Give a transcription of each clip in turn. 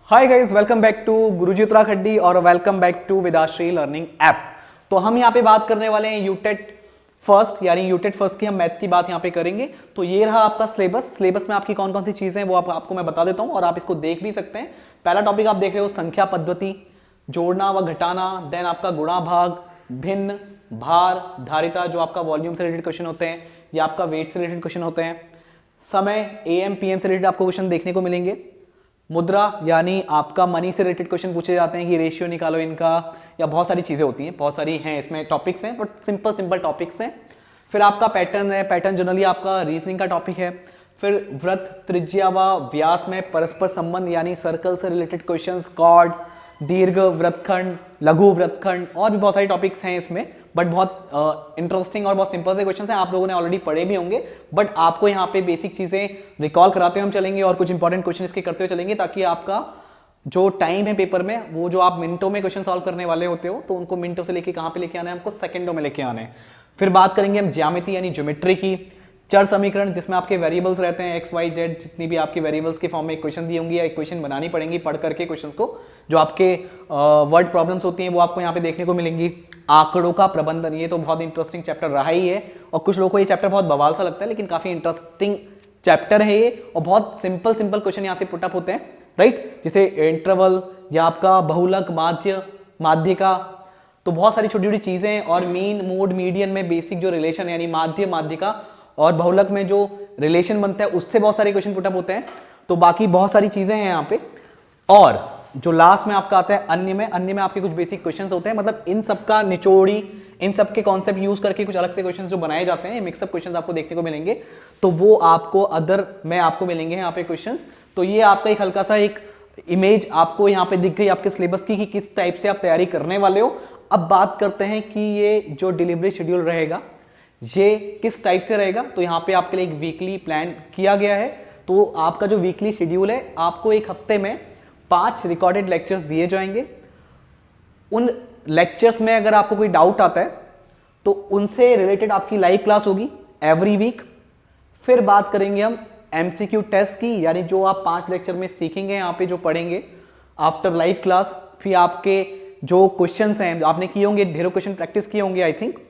Hi guys, welcome back to Guruji Uttarakhandi और welcome back to Vidashri learning app. तो हम यहाँ पे बात करने वाले हैं यूटेट फर्स्ट, यानी यूटेट फर्स्ट की हम मैथ की बात यहाँ पे करेंगे। तो ये रहा आपका सिलेबस में आपकी कौन कौन सी चीजें हैं वो आपको मैं बता देता हूँ और आप इसको देख भी सकते हैं। पहला टॉपिक आप देख रहे हो संख्या पद्धति, जोड़ना व घटाना, देन आपका गुणा भाग, भिन्न, भार, धारिता जो आपका वॉल्यूम से रिलेटेड क्वेश्चन होते हैं या आपका वेट से रिलेटेड क्वेश्चन होते हैं। समय AM PM से रिलेटेड आपको क्वेश्चन देखने को मिलेंगे। मुद्रा यानी आपका मनी से रिलेटेड क्वेश्चन पूछे जाते हैं कि रेशियो निकालो इनका, या बहुत सारी चीजें होती हैं, बहुत सारी हैं इसमें टॉपिक्स हैं, बट सिंपल टॉपिक्स हैं। फिर आपका पैटर्न है, पैटर्न जनरली आपका रीजनिंग का टॉपिक है। फिर वृत्त, त्रिज्या व व्यास में परस्पर संबंध यानी सर्कल से रिलेटेड क्वेश्चंस, कॉर्ड, दीर्घ वृत्तखंड, लघु वृत्तखंड और भी बहुत सारे टॉपिक्स हैं इसमें, बट बहुत इंटरेस्टिंग और बहुत सिंपल से क्वेश्चंस हैं। आप लोगों ने ऑलरेडी पढ़े भी होंगे, बट आपको यहाँ पे बेसिक चीजें रिकॉल कराते हुए हम चलेंगे और कुछ इंपॉर्टेंट क्वेश्चन इसके करते हुए चलेंगे, ताकि आपका जो टाइम है पेपर में, वो जो आप मिनटों में क्वेश्चन सॉल्व करने वाले होते हो, तो उनको मिनटों से लेके कहाँ पे लेके आना है, हमको सेकंडों में लेके आना है। फिर बात करेंगे हम ज्यामिति यानी ज्योमेट्री की, चर समीकरण जिसमें आपके वेरिएबल्स रहते हैं x y z, जितनी भी आपकी वेरिएबल्स के फॉर्म में इक्वेशन दी होंगी या इक्वेशन बनानी पड़ेंगी पढ़ करके क्वेश्चंस को, जो आपके वर्ड प्रॉब्लम्स होती हैं वो आपको यहाँ पे देखने को मिलेंगी। आंकड़ों का प्रबंधन, ये तो बहुत इंटरेस्टिंग चैप्टर रहा ही है और कुछ लोगों को ये चैप्टर बहुत बवाल सा लगता है, लेकिन काफी इंटरेस्टिंग चैप्टर है ये और बहुत सिंपल क्वेश्चन यहाँ से पुटअप होते हैं, राइट। जैसे इंटरवल या आपका बहुलक, माध्य का, तो बहुत सारी छोटी छोटी चीजें, और मीन, मोड, मीडियन में बेसिक जो रिलेशन यानी माध्य का और बहुलक में जो रिलेशन बनता है उससे बहुत सारे क्वेश्चन पुटअप होते हैं। तो बाकी बहुत सारी चीजें हैं यहाँ पे। और जो लास्ट में आपका आता है अन्य में आपके कुछ बेसिक क्वेश्चंस होते हैं, मतलब इन सब का निचोड़ी, इन सब के कॉन्सेप्ट यूज करके कुछ अलग से क्वेश्चंस जो बनाए जाते हैं, मिक्सअप क्वेश्चंस आपको देखने को मिलेंगे। तो वो आपको अदर में आपको मिलेंगे यहाँ पे क्वेश्चंस। तो ये आपका एक हल्का सा एक इमेज आपको यहाँ पे दिख गई आपके सिलेबस की कि किस टाइप से आप तैयारी करने वाले हो। अब बात करते हैं कि ये जो डिलीवरी शेड्यूल रहेगा ये किस टाइप से रहेगा। तो यहाँ पे आपके लिए एक वीकली प्लान किया गया है। तो आपका जो वीकली शेड्यूल है, आपको एक हफ्ते में 5 रिकॉर्डेड लेक्चर्स दिए जाएंगे। उन लेक्चर्स में अगर आपको कोई डाउट आता है तो उनसे रिलेटेड आपकी लाइव क्लास होगी एवरी वीक। फिर बात करेंगे हम MCQ टेस्ट की, यानी जो आप 5 लेक्चर में सीखेंगे यहाँ पे जो पढ़ेंगे आफ्टर लाइव क्लास। फिर आपके जो क्वेश्चंस हैं आपने किए होंगे, ढेरों क्वेश्चन प्रैक्टिस किए होंगे आई थिंक।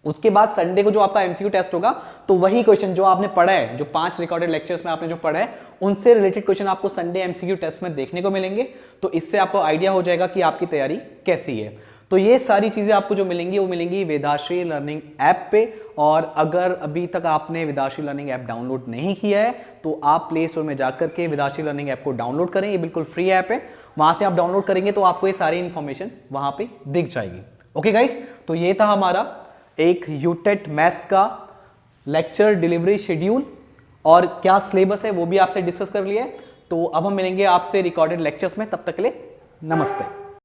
उसके बाद संडे को जो आपका MCQ टेस्ट होगा, तो वही क्वेश्चन जो आपने पढ़ा है, जो 5 रिकॉर्डेड लेक्चर्स में आपने जो पढ़ा है, उनसे रिलेटेड क्वेश्चन आपको संडे MCQ टेस्ट में देखने को मिलेंगे। तो इससे आपको आइडिया हो जाएगा कि आपकी तैयारी कैसी है। तो ये सारी चीजें आपको जो मिलेंगी वो मिलेंगी वेदाश्री लर्निंग ऐप पे। और अगर अभी तक आपने वेदाश्री लर्निंग ऐप डाउनलोड नहीं किया है तो आप प्ले स्टोर में जाकर के वेदाश्री लर्निंग ऐप को डाउनलोड करें। ये बिल्कुल फ्री ऐप है, वहां से आप डाउनलोड करेंगे तो आपको ये सारी इंफॉर्मेशन वहां पे दिख जाएगी। ओके गाइस, तो ये था हमारा एक यूटेट मैथ्स का लेक्चर डिलीवरी शेड्यूल और क्या सिलेबस है वो भी आपसे डिस्कस कर लिया है। तो अब हम मिलेंगे आपसे रिकॉर्डेड लेक्चर्स में, तब तक के लिए नमस्ते।